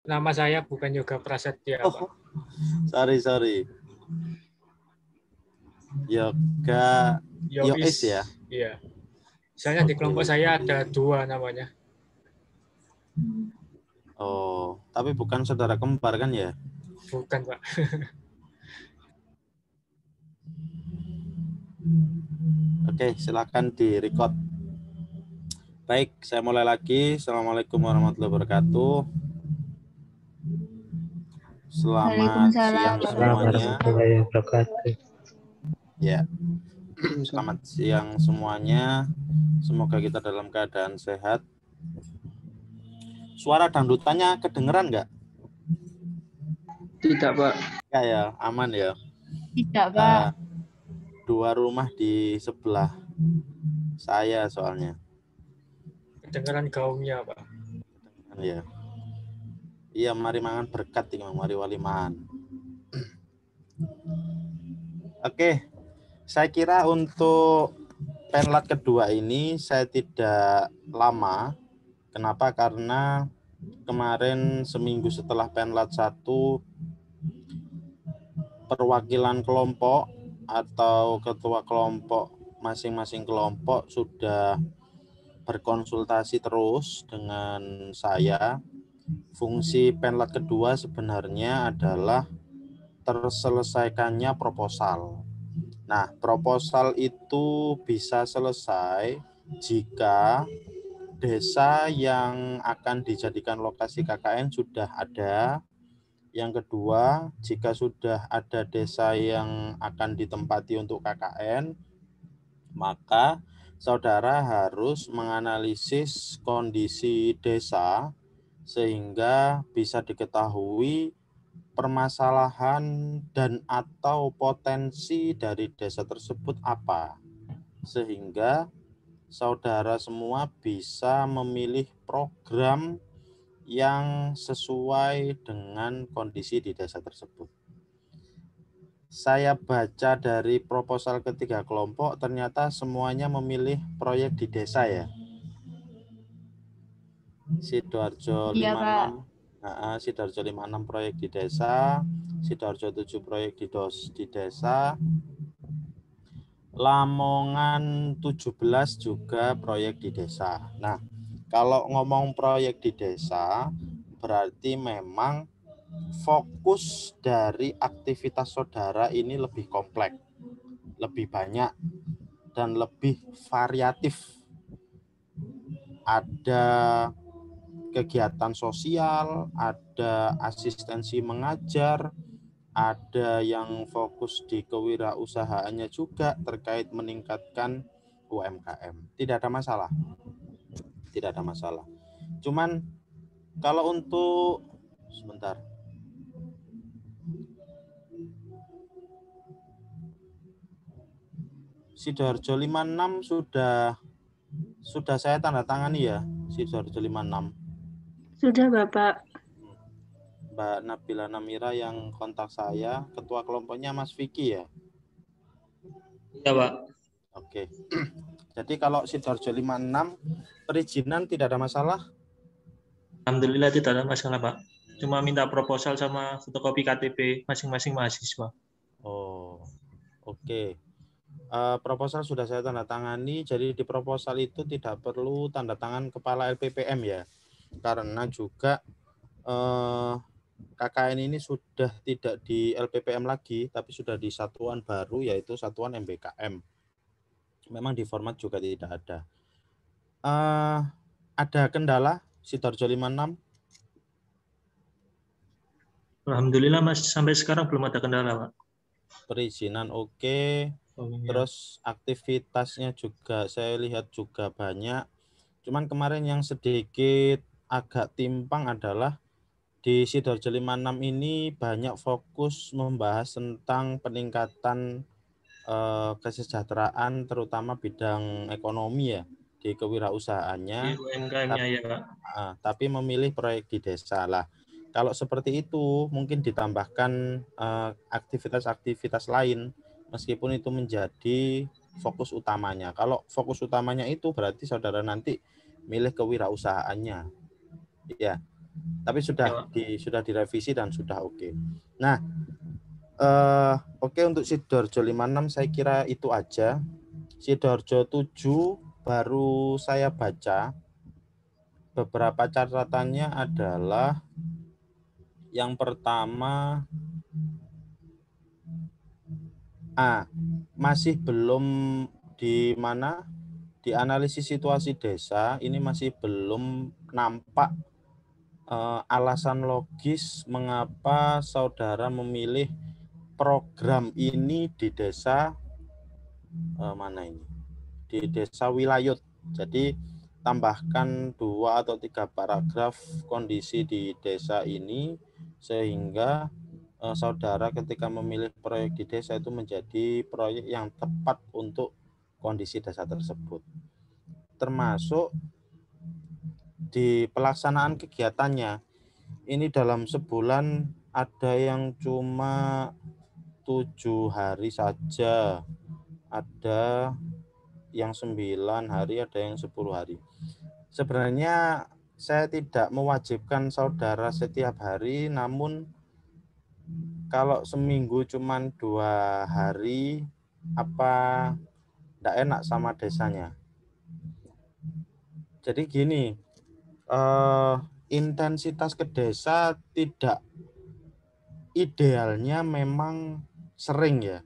Nama saya bukan Yoga Prasetya, Pak. Oh, sorry. Yoga Yois ya. Iya. Misalnya di kelompok saya ada 2 namanya. Oh, tapi bukan saudara kembar kan ya? Bukan, Pak. Oke, silakan di-record. Baik, saya mulai lagi. Assalamualaikum warahmatullahi wabarakatuh. Selamat siang semuanya. Ya, selamat siang semuanya. Semoga kita dalam keadaan sehat. Suara dangdutannya kedengeran nggak? Tidak, Pak. Ya, aman ya. Tidak, Pak. 2 rumah di sebelah saya soalnya. Kedengaran gaungnya, Pak. Ya. Iya, mari mangan berkat tinggal mari wali mangan. Oke, saya kira untuk penlat kedua ini saya tidak lama. Kenapa? Karena kemarin seminggu setelah penlat 1, perwakilan kelompok atau ketua kelompok masing-masing kelompok sudah berkonsultasi terus dengan saya. Fungsi penlat kedua sebenarnya adalah terselesaikannya proposal. Nah, proposal itu bisa selesai jika desa yang akan dijadikan lokasi KKN sudah ada. Yang kedua, jika sudah ada desa yang akan ditempati untuk KKN, maka saudara harus menganalisis kondisi desa sehingga bisa diketahui permasalahan dan atau potensi dari desa tersebut apa. Sehingga saudara semua bisa memilih program yang sesuai dengan kondisi di desa tersebut. Saya baca dari proposal ketiga kelompok, ternyata semuanya memilih proyek di desa ya. Sidoarjo 56, Sidoarjo 56 proyek di desa, Sidoarjo 7 proyek di desa, Lamongan 17 juga proyek di desa. Nah, kalau ngomong proyek di desa, berarti memang fokus dari aktivitas saudara ini lebih kompleks, lebih banyak, dan lebih variatif. Ada kegiatan sosial, ada asistensi mengajar, ada yang fokus di kewirausahaannya juga terkait meningkatkan UMKM. Tidak ada masalah. Tidak ada masalah. Cuman kalau untuk sebentar. Sidoarjo 56 sudah saya tanda tangani ya, Sidoarjo 56. Sudah, Bapak. Mbak Nabila Namira yang kontak saya, ketua kelompoknya Mas Vicky ya? Iya, Pak. Oke. Jadi kalau Sidoarjo 56 perizinan tidak ada masalah? Alhamdulillah tidak ada masalah, Pak. Cuma minta proposal sama fotokopi KTP masing-masing mahasiswa. Oh, oke. Proposal sudah saya tanda tangani, jadi di proposal itu tidak perlu tanda tangan kepala LPPM ya, karena juga KKN ini sudah tidak di LPPM lagi, tapi sudah di satuan baru yaitu satuan MBKM. Memang di format juga tidak ada. Ada kendala Sidoarjo 56? Alhamdulillah, Mas, sampai sekarang belum ada kendala, Pak. Perizinan oke. Terus aktivitasnya juga saya lihat juga banyak. Cuman kemarin yang sedikit agak timpang adalah di Sidoarjo 56 ini banyak fokus membahas tentang peningkatan kesejahteraan terutama bidang ekonomi ya di kewirausahaannya. Di UMKM-nya ya, Pak. Tapi memilih proyek di desa lah. Kalau seperti itu mungkin ditambahkan aktivitas-aktivitas lain meskipun itu menjadi fokus utamanya. Kalau fokus utamanya itu berarti saudara nanti milih kewirausahaannya. Ya. Tapi sudah direvisi dan sudah oke. Nah, oke untuk Sidoarjo 56 saya kira itu aja. Sidoarjo 7 baru saya baca. Beberapa catatannya adalah yang pertama masih belum di mana di analisis situasi desa ini masih belum nampak alasan logis mengapa saudara memilih program ini di desa mana ini di desa Wilayut. Jadi tambahkan 2 atau 3 paragraf kondisi di desa ini sehingga saudara ketika memilih proyek di desa itu menjadi proyek yang tepat untuk kondisi desa tersebut. Termasuk di pelaksanaan kegiatannya. Ini dalam sebulan ada yang cuma 7 hari saja. Ada yang 9 hari, ada yang 10 hari. Sebenarnya saya tidak mewajibkan saudara setiap hari, namun kalau seminggu cuma 2 hari, apa tidak enak sama desanya. Jadi gini, intensitas ke desa tidak idealnya memang sering ya.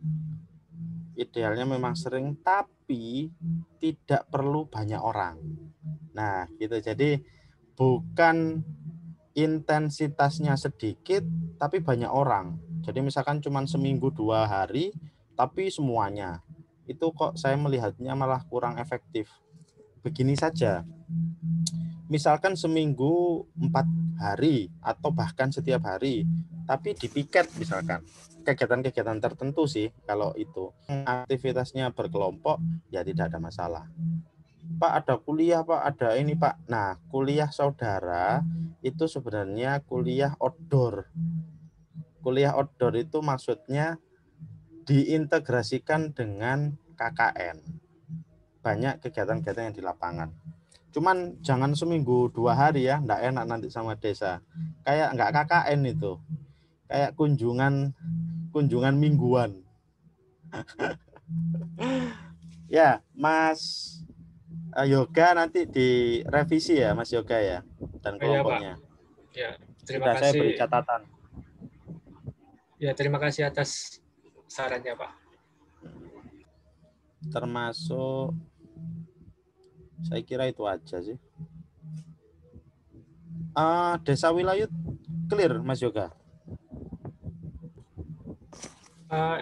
Idealnya memang sering, tapi tidak perlu banyak orang. Nah, gitu. Jadi bukan intensitasnya sedikit, tapi banyak orang. Jadi misalkan cuma seminggu 2 hari, tapi semuanya. Itu kok saya melihatnya malah kurang efektif. Begini saja. Misalkan seminggu 4 hari atau bahkan setiap hari, tapi dipiket misalkan. Kegiatan-kegiatan tertentu sih kalau itu. Aktivitasnya berkelompok ya tidak ada masalah. Pak ada kuliah, Pak ada ini, Pak. Nah, kuliah saudara itu sebenarnya kuliah outdoor. Kuliah outdoor itu maksudnya diintegrasikan dengan KKN. Banyak kegiatan-kegiatan yang di lapangan. Cuman jangan seminggu 2 hari ya, enggak enak nanti sama desa. Kayak enggak KKN itu. Kayak kunjungan mingguan. Ya, Mas Yoga nanti direvisi ya, Mas Yoga ya, dan kelompoknya. Ya, terima kasih. Saya beri catatan. Ya, terima kasih atas sarannya, Pak. Termasuk, saya kira itu aja sih. Desa Wilayut clear, Mas Yoga?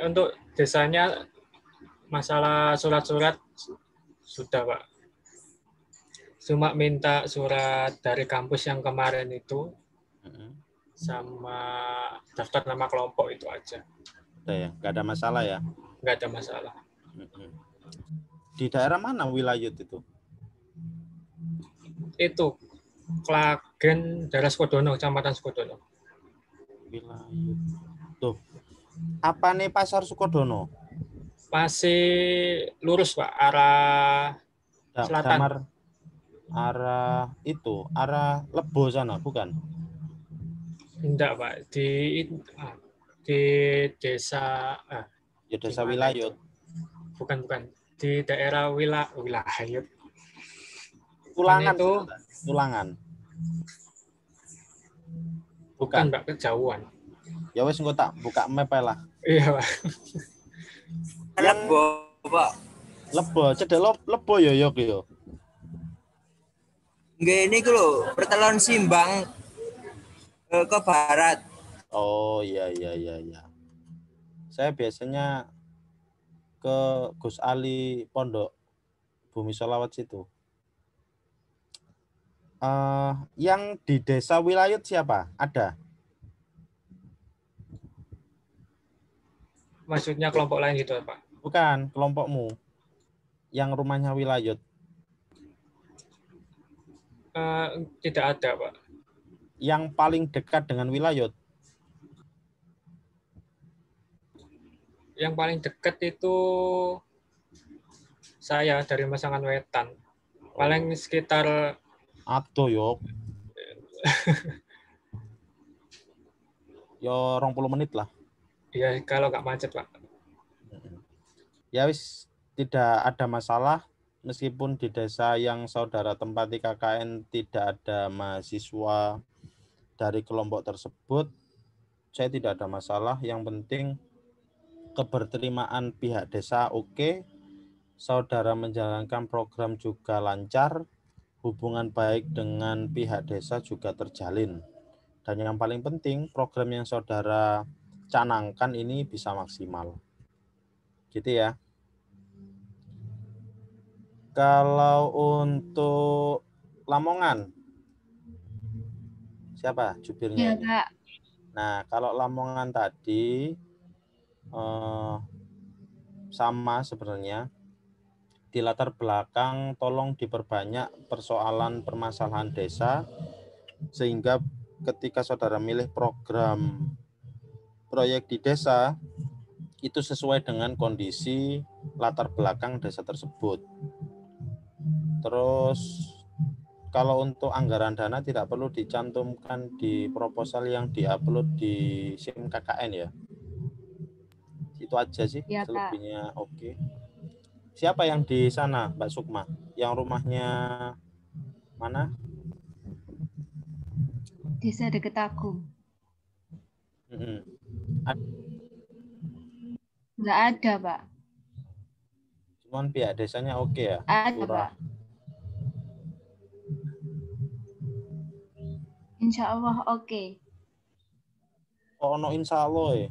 Untuk desanya, masalah surat-surat sudah, Pak. Cuma minta surat dari kampus yang kemarin itu, sama daftar nama kelompok itu aja. Udah ya, nggak ada masalah ya? Nggak ada masalah. Di daerah mana Wilayut itu? Itu Klagen, daerah Sukodono, Kecamatan Sukodono. Wilayut. Tuh. Apa nih Pasar Sukodono? Masih lurus, Pak, arah selatan. Arah Lebo sana, bukan? Enggak, Pak. Di desa Ya desa Wilayut. Bukan. Di daerah Wilayut. Tulangan itu Tulangan. Bukan, Mbak, kejauhan. Ya wes engko tak buka map ae lah. Iya, Pak. Lebo, Pak. Lebo, cedek Lebo ya yo. Nggih niku lho, Pertelon Simbang ke barat. Oh iya. Saya biasanya ke Gus Ali Pondok Bumi Sholawat situ. Yang di desa Wilayut siapa? Ada? Maksudnya kelompok lain gitu, Pak? Bukan, kelompokmu. Yang rumahnya Wilayut. Tidak ada, Pak. Yang paling dekat dengan Wilayut? Yang paling dekat itu saya dari Masangan Wetan. Paling sekitar Aduh, yok. Yo 20 menit lah. Ya kalau nggak macet Pak. Ya wis, tidak ada masalah meskipun di desa yang saudara tempati KKN tidak ada mahasiswa dari kelompok tersebut, saya tidak ada masalah. Yang penting keberterimaan pihak desa oke, saudara menjalankan program juga lancar, hubungan baik dengan pihak desa juga terjalin. Dan yang paling penting, program yang saudara canangkan ini bisa maksimal. Gitu ya. Kalau untuk Lamongan, siapa jubirnya Ya, ini? Pak. Nah, kalau Lamongan tadi sama sebenarnya. Di latar belakang tolong diperbanyak persoalan permasalahan desa, sehingga ketika saudara milih program proyek di desa, itu sesuai dengan kondisi latar belakang desa tersebut. Terus kalau untuk anggaran dana tidak perlu dicantumkan di proposal yang diupload di SIM KKN ya. Itu aja sih, Ya, Pak. selebihnya oke. Siapa yang di sana, Mbak Sukma? Yang rumahnya mana? Desa deket aku. Nggak ada, Pak. Cuman pihak desanya oke ya? Ada, Lurah. Pak. Insya Allah oke. Oh, no insya Allah ya?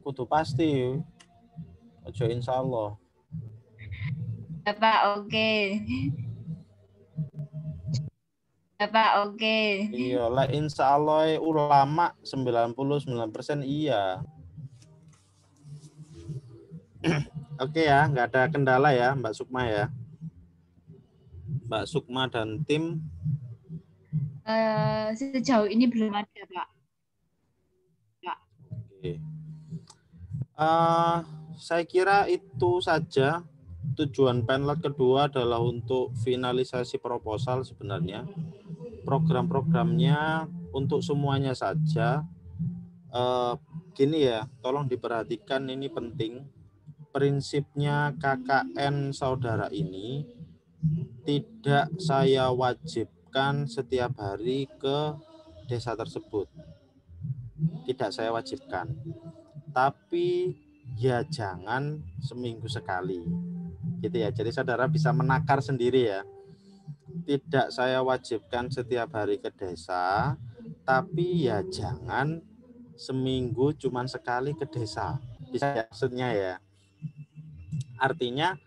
Kudu pasti. Ojo insya Allah. Ya, Pak, oke. Ya, Pak, oke. Iya, lah insya Allah ulama 99% iya. Oke ya, nggak ada kendala ya Mbak Sukma ya. Mbak Sukma dan tim. Sejauh ini belum ada, Pak. Oke. Saya kira itu saja. Tujuan Penlat kedua adalah untuk finalisasi proposal sebenarnya. Program-programnya untuk semuanya saja. Gini ya, tolong diperhatikan ini penting. Prinsipnya KKN saudara ini tidak saya wajibkan setiap hari ke desa tersebut. Tidak saya wajibkan. Tapi ya jangan seminggu sekali. Gitu ya. Jadi saudara bisa menakar sendiri ya. Tidak saya wajibkan setiap hari ke desa, tapi ya jangan seminggu cuman sekali ke desa. Bisa ya, maksudnya ya. Artinya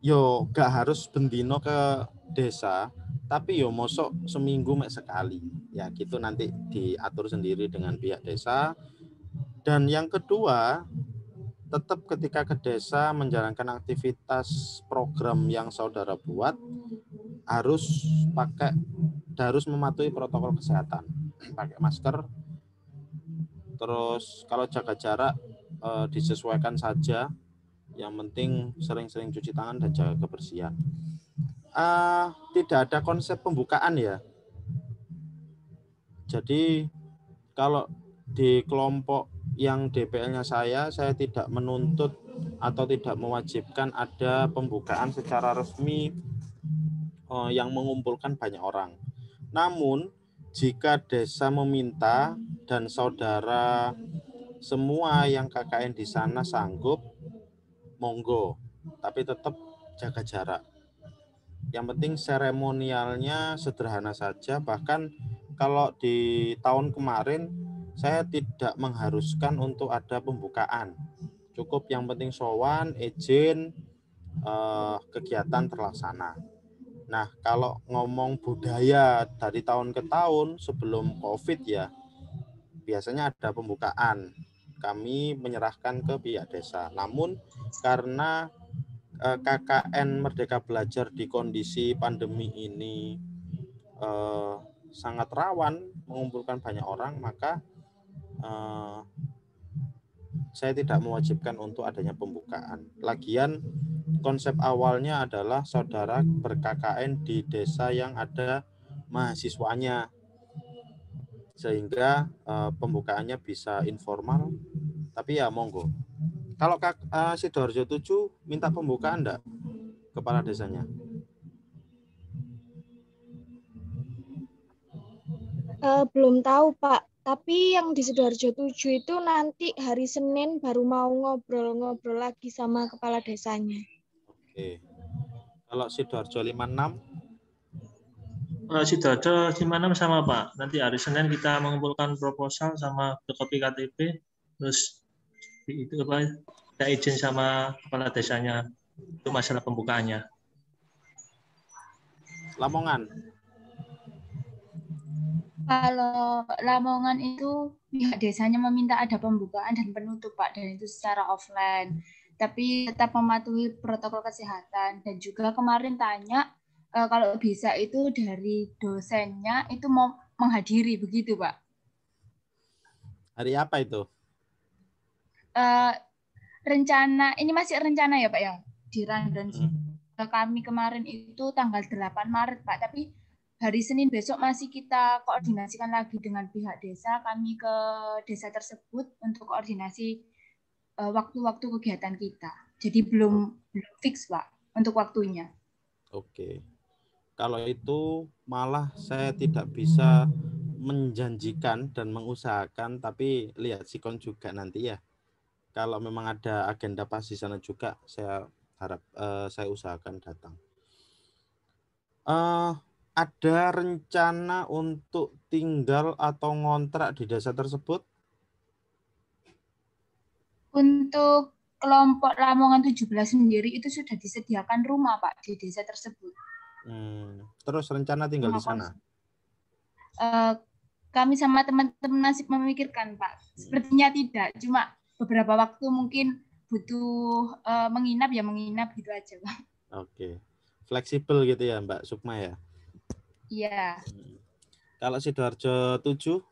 yo gak harus bendino ke desa, tapi yo mosok seminggu mek sekali. Ya gitu nanti diatur sendiri dengan pihak desa. Dan yang kedua, tetap ketika ke desa menjalankan aktivitas program yang saudara buat harus mematuhi protokol kesehatan, pakai masker. Terus kalau jaga jarak disesuaikan saja. Yang penting sering-sering cuci tangan dan jaga kebersihan. Tidak ada konsep pembukaan ya. Jadi kalau di kelompok yang DPL-nya saya tidak menuntut atau tidak mewajibkan ada pembukaan secara resmi yang mengumpulkan banyak orang. Namun jika desa meminta dan saudara semua yang KKN di sana sanggup, monggo, tapi tetap jaga jarak. Yang penting seremonialnya sederhana saja. Bahkan kalau di tahun kemarin saya tidak mengharuskan untuk ada pembukaan. Cukup yang penting sowan, izin, kegiatan terlaksana. Nah, kalau ngomong budaya dari tahun ke tahun sebelum COVID ya, biasanya ada pembukaan. Kami menyerahkan ke pihak desa. Namun karena KKN Merdeka Belajar di kondisi pandemi ini sangat rawan mengumpulkan banyak orang, maka saya tidak mewajibkan untuk adanya pembukaan. Lagian konsep awalnya adalah saudara ber-KKN di desa yang ada mahasiswanya. sehingga pembukaannya bisa informal. Tapi ya monggo. Kalau Sidoarjo 7 minta pembukaan enggak kepala desanya? Belum tahu, Pak. Tapi yang di Sidoarjo 7 itu nanti hari Senin baru mau ngobrol-ngobrol lagi sama kepala desanya. Oke. Kalau Sidoarjo 56? Sidoarjo 56 sama Pak. Nanti hari Senin kita mengumpulkan proposal sama fotokopi KTP, terus itu apa? Kita izin sama kepala desanya itu masalah pembukaannya. Lamongan? Kalau Lamongan itu pihak desanya meminta ada pembukaan dan penutup, Pak, dan itu secara offline. Tapi tetap mematuhi protokol kesehatan. Dan juga kemarin tanya kalau bisa itu dari dosennya itu mau menghadiri, begitu, Pak. Hari apa itu? Rencana, ini masih rencana ya, Pak, ya? Di rundown kami kemarin itu tanggal 8 Maret, Pak. Tapi hari Senin besok masih kita koordinasikan lagi dengan pihak desa, kami ke desa tersebut untuk koordinasi waktu-waktu kegiatan kita. Jadi belum fix, Pak, untuk waktunya. Oke. Kalau itu malah saya tidak bisa menjanjikan dan mengusahakan, tapi lihat sikon juga nanti ya. Kalau memang ada agenda pas di sana juga, saya harap saya usahakan datang. Ada rencana untuk tinggal atau ngontrak di desa tersebut? Untuk kelompok Lamongan 17 sendiri itu sudah disediakan rumah, Pak, di desa tersebut. Terus rencana tinggal di sana? Kami sama teman-teman masih memikirkan, Pak. Sepertinya tidak, cuma beberapa waktu mungkin butuh menginap ya menginap gitu aja, Pak. Oke. Fleksibel gitu ya, Mbak Sukma ya? Iya. Kalau Sidoarjo 7?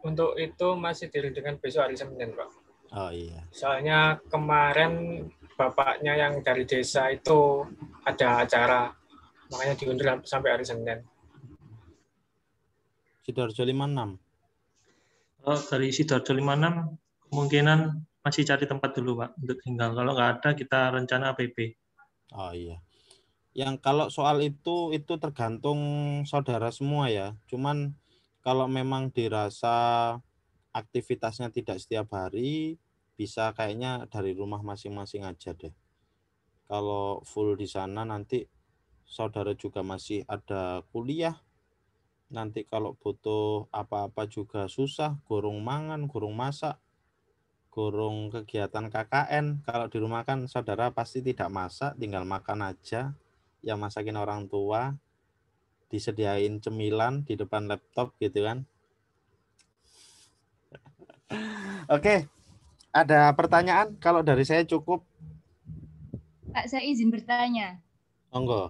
Untuk itu masih dirindukan besok hari Senin, Pak. Oh iya. Soalnya kemarin bapaknya yang dari desa itu ada acara, makanya diundur sampai hari Senin. Sidoarjo 56? Dari Sidoarjo 56 kemungkinan masih cari tempat dulu, Pak, untuk tinggal. Kalau nggak ada, kita rencana APB. Oh iya. Yang kalau soal itu tergantung saudara semua ya. Cuman kalau memang dirasa aktivitasnya tidak setiap hari, bisa kayaknya dari rumah masing-masing aja deh. Kalau full di sana nanti saudara juga masih ada kuliah. Nanti kalau butuh apa-apa juga susah, gorong mangan, gorong masak, gorong kegiatan KKN. Kalau di rumah kan saudara pasti tidak masak, tinggal makan aja. Yang masakin orang tua, disediain cemilan di depan laptop gitu kan. Oke, ada pertanyaan? Kalau dari saya cukup. Pak, saya izin bertanya. Monggo.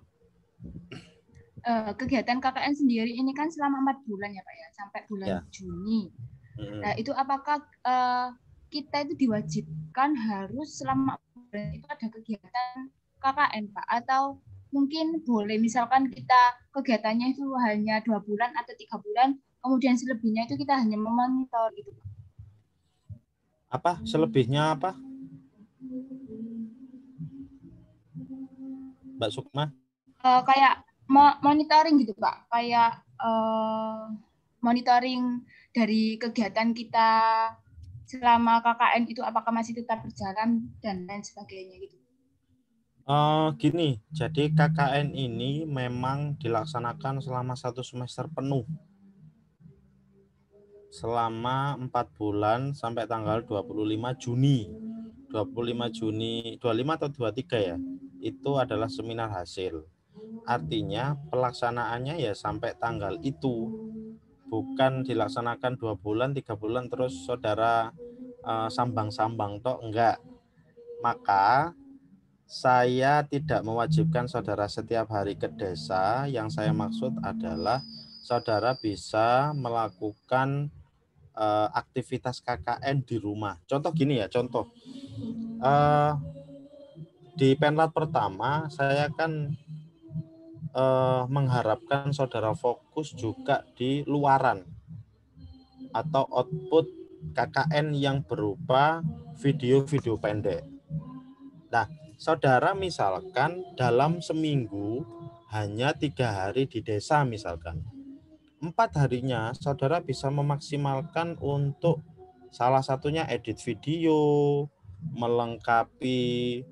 Kegiatan KKN sendiri ini kan selama 4 bulan ya, Pak, ya, sampai bulan Juni. Nah, itu apakah kita itu diwajibkan harus selama bulan itu ada kegiatan KKN, Pak? Atau mungkin boleh misalkan kita kegiatannya itu hanya 2 bulan atau 3 bulan, kemudian selebihnya itu kita hanya memonitor gitu, Pak? Apa? Selebihnya apa? Mbak Sukma? Kayak monitoring gitu, Pak. Kayak monitoring dari kegiatan kita selama KKN itu apakah masih tetap berjalan dan lain sebagainya gitu. Gini, jadi KKN ini memang dilaksanakan selama 1 semester penuh. Selama 4 bulan sampai tanggal 25 Juni. 25 Juni, 25 atau 23 ya, itu adalah seminar hasil. Artinya pelaksanaannya ya sampai tanggal itu. Bukan dilaksanakan 2 bulan, 3 bulan terus saudara sambang-sambang toh, enggak. Maka saya tidak mewajibkan saudara setiap hari ke desa. Yang saya maksud adalah saudara bisa melakukan aktivitas KKN di rumah. Contoh gini ya, contoh. Di penlat pertama saya kan mengharapkan saudara fokus juga di luaran atau output KKN yang berupa video-video pendek. Nah, saudara misalkan dalam seminggu hanya 3 hari di desa misalkan. 4 harinya saudara bisa memaksimalkan untuk salah satunya edit video, melengkapi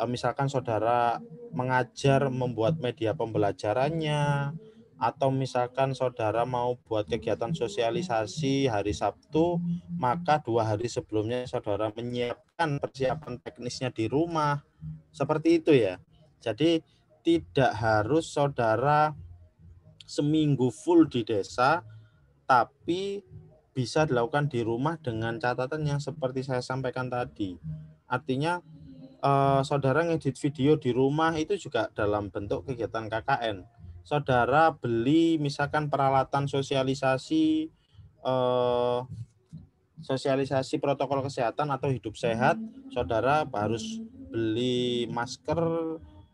misalkan saudara mengajar membuat media pembelajarannya, atau misalkan saudara mau buat kegiatan sosialisasi hari Sabtu, maka 2 hari sebelumnya saudara menyiapkan persiapan teknisnya di rumah. Seperti itu ya. Jadi tidak harus saudara seminggu full di desa, tapi bisa dilakukan di rumah dengan catatan yang seperti saya sampaikan tadi. Artinya saudara ngedit video di rumah itu juga dalam bentuk kegiatan KKN. Saudara beli misalkan peralatan sosialisasi protokol kesehatan atau hidup sehat, saudara harus beli masker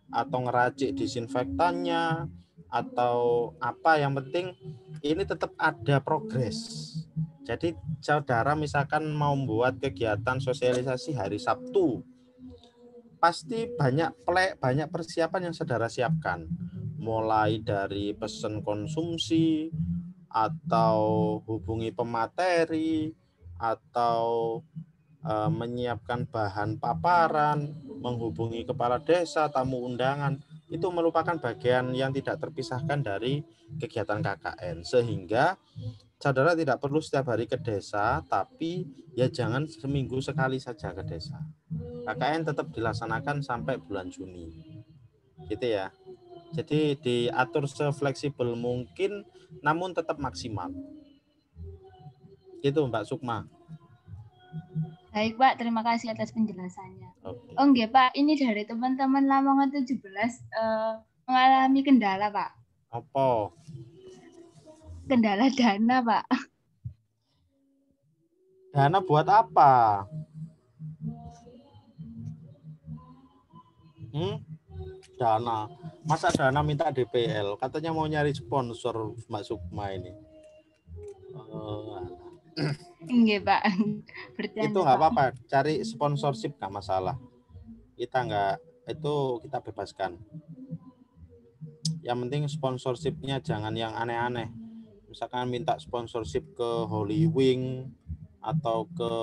atau ngeracik disinfektannya atau apa, yang penting ini tetap ada progres. Jadi saudara misalkan mau membuat kegiatan sosialisasi hari Sabtu, pasti banyak persiapan yang saudara siapkan, mulai dari pesan konsumsi atau hubungi pemateri atau menyiapkan bahan paparan, menghubungi kepala desa, tamu undangan. Itu merupakan bagian yang tidak terpisahkan dari kegiatan KKN, sehingga saudara tidak perlu setiap hari ke desa, tapi ya jangan seminggu sekali saja ke desa. KKN tetap dilaksanakan sampai bulan Juni, gitu ya. Jadi diatur sefleksibel mungkin, namun tetap maksimal. Gitu Mbak Sukma. Baik Pak, terima kasih atas penjelasannya. Oke. Oh enggak Pak, ini dari teman-teman Lamongan 17 mengalami kendala Pak. Apa? Kendala dana Pak. Dana buat apa? Dana. Masa dana minta DPL? Katanya mau nyari sponsor Mbak Sukma ini. Enggak Pak. Bercanda, itu nggak apa-apa, cari sponsorship nggak masalah. Kita bebaskan. Yang penting sponsorshipnya jangan yang aneh-aneh. Misalkan minta sponsorship ke Holy Wing atau ke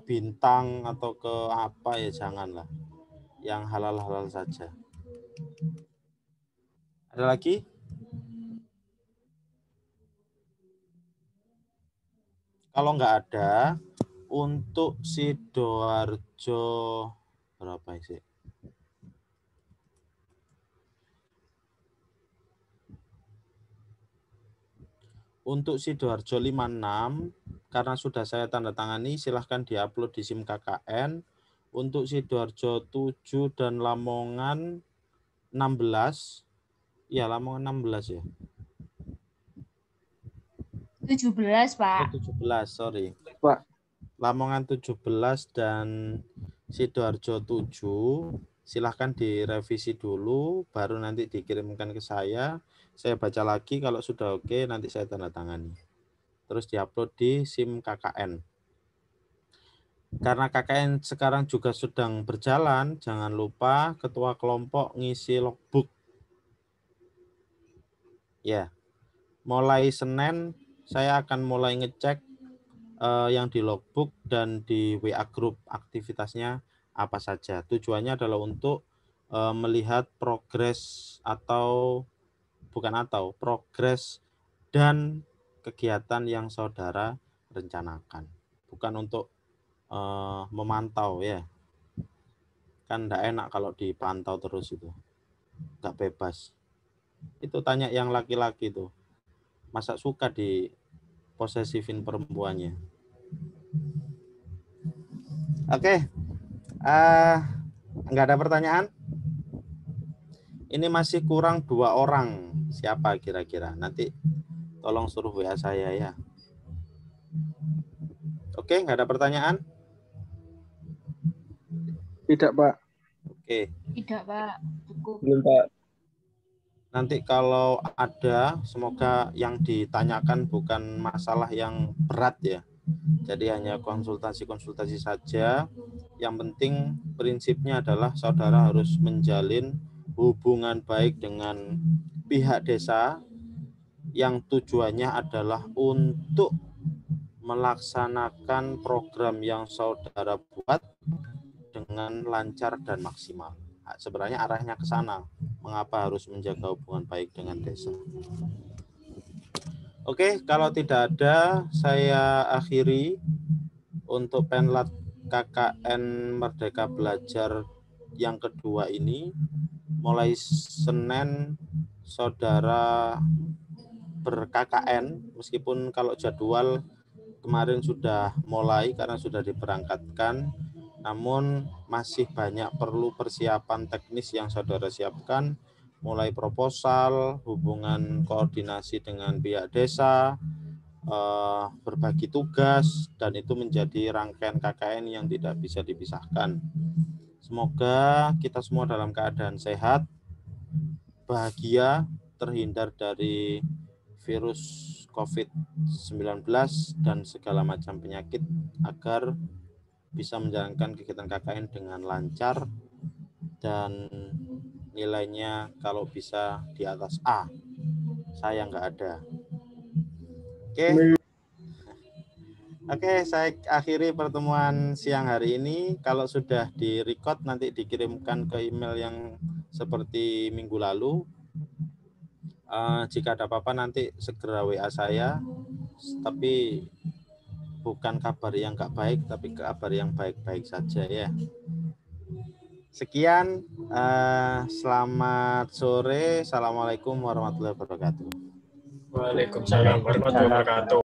Bintang atau ke apa ya, janganlah. Yang halal-halal saja. Ada lagi? Kalau nggak ada, untuk Sidoarjo berapa sih? Untuk Sidoarjo 56, karena sudah saya tanda tangani, silahkan diupload di SIM KKN. Untuk Sidoarjo 7 dan Lamongan 16, ya Lamongan 16 ya. 17 Pak. 17, sorry. Pak. Lamongan 17 dan Sidoarjo 7, silahkan direvisi dulu, baru nanti dikirimkan ke saya. Saya baca lagi, kalau sudah oke nanti saya tanda tangani. Terus diupload di SIM KKN. Karena KKN sekarang juga sedang berjalan, jangan lupa ketua kelompok ngisi logbook. Ya, mulai Senin saya akan mulai ngecek yang di logbook dan di WA group aktivitasnya apa saja. Tujuannya adalah untuk melihat progres progres dan kegiatan yang saudara rencanakan. Bukan untuk memantau ya. Kan enggak enak kalau dipantau terus itu. Enggak bebas. Itu tanya yang laki-laki tuh. Masa suka di posesifin perempuannya. Oke. Enggak ada pertanyaan? Ini masih kurang 2 orang. Siapa kira-kira? Nanti tolong suruh WA saya ya. Oke, enggak ada pertanyaan? Tidak, Pak. Oke. Tidak Pak, cukup. Belum, Pak. Nanti kalau ada, semoga yang ditanyakan bukan masalah yang berat ya. Jadi hanya konsultasi-konsultasi saja. Yang penting prinsipnya adalah saudara harus menjalin hubungan baik dengan pihak desa yang tujuannya adalah untuk melaksanakan program yang saudara buat dengan lancar dan maksimal. Sebenarnya arahnya ke sana. Mengapa harus menjaga hubungan baik dengan desa? Oke, kalau tidak ada, saya akhiri untuk penlat KKN Merdeka Belajar yang kedua ini. Mulai Senin, saudara ber-KKN, meskipun kalau jadwal kemarin sudah mulai karena sudah diberangkatkan, namun masih banyak perlu persiapan teknis yang saudara siapkan, mulai proposal, hubungan koordinasi dengan pihak desa, berbagi tugas, dan itu menjadi rangkaian KKN yang tidak bisa dipisahkan. Semoga kita semua dalam keadaan sehat, bahagia, terhindar dari virus COVID-19 dan segala macam penyakit agar bisa menjalankan kegiatan KKN dengan lancar dan nilainya kalau bisa di atas A. Saya nggak ada. Oke, saya akhiri pertemuan siang hari ini. Kalau sudah di-record nanti dikirimkan ke email yang seperti minggu lalu. Jika ada apa-apa nanti segera WA saya. Tapi bukan kabar yang nggak baik, tapi kabar yang baik-baik saja ya. Sekian, selamat sore. Assalamualaikum warahmatullahi wabarakatuh. Waalaikumsalam warahmatullahi wabarakatuh.